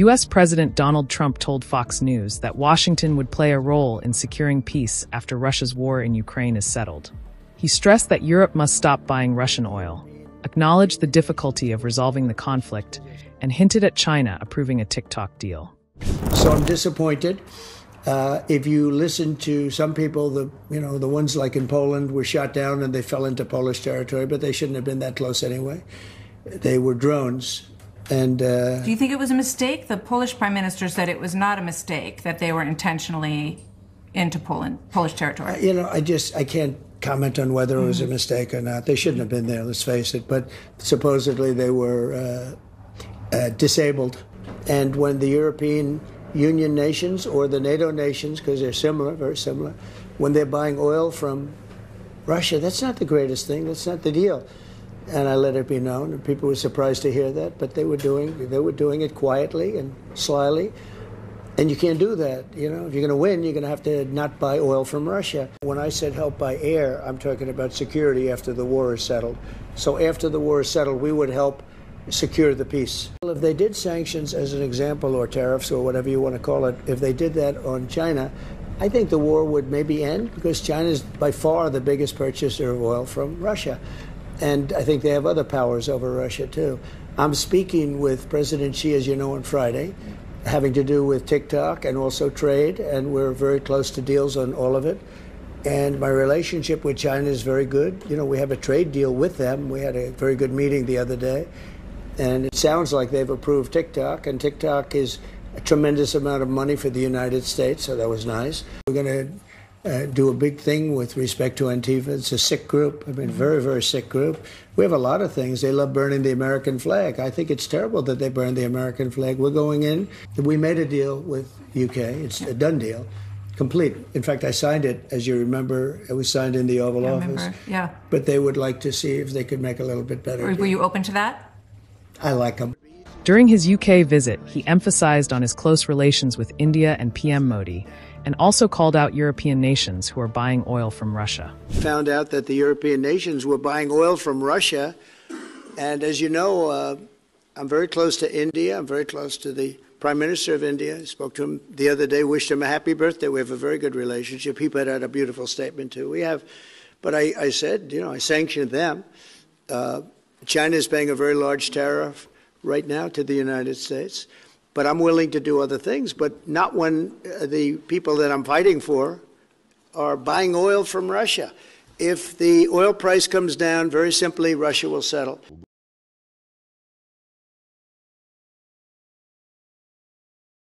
U.S. President Donald Trump told Fox News that Washington would play a role in securing peace after Russia's war in Ukraine is settled. He stressed that Europe must stop buying Russian oil, acknowledged the difficulty of resolving the conflict, and hinted at China approving a TikTok deal. So I'm disappointed. If you listen to some people, the ones like in Poland were shot down and they fell into Polish territory, but they shouldn't have been that close anyway. They were drones. And do you think it was a mistake? The Polish prime minister said it was not a mistake, that they were intentionally into Polish territory. I can't comment on whether it was a mistake or not. They shouldn't have been there, let's face it. But supposedly they were disabled. And when the European Union nations or the NATO nations, because they're similar, very similar, when they're buying oil from Russia, that's not the greatest thing. That's not the deal. And I let it be known, and people were surprised to hear that, but they were doing it quietly and slyly. And you can't do that. If you're going to win, you're going to have to not buy oil from Russia. When I said help by air, I'm talking about security after the war is settled. So after the war is settled, we would help secure the peace. Well, if they did sanctions as an example, or tariffs, or whatever you want to call it, if they did that on China, I think the war would maybe end, because China is by far the biggest purchaser of oil from Russia. And I think they have other powers over Russia, too. I'm speaking with President Xi, as you know, on Friday, having to do with TikTok and also trade, and we're very close to deals on all of it. And my relationship with China is very good. We have a trade deal with them. We had a very good meeting the other day. And it sounds like they've approved TikTok, and TikTok is a tremendous amount of money for the United States, so that was nice. We're going to do a big thing with respect to Antifa. It's a sick group. Very, very sick group. We have a lot of things. They love burning the American flag. I think it's terrible that they burn the American flag. We're going in. We made a deal with UK. It's a done deal. Complete. In fact, I signed it, as you remember. It was signed in the Oval Office. Yeah. But they would like to see if they could make a little bit better deal. Were you open to that? I like them. During his UK visit, he emphasized on his close relations with India and PM Modi, and also called out European nations who are buying oil from Russia. Found out that the European nations were buying oil from Russia. And as you know, I'm very close to India. I'm very close to the Prime Minister of India. I spoke to him the other day, wished him a happy birthday. We have a very good relationship. He put out a beautiful statement, too. We have, but I said, I sanctioned them. China is paying a very large tariff right now to the United States. But I'm willing to do other things, but not when the people that I'm fighting for are buying oil from Russia. If the oil price comes down, very simply, Russia will settle.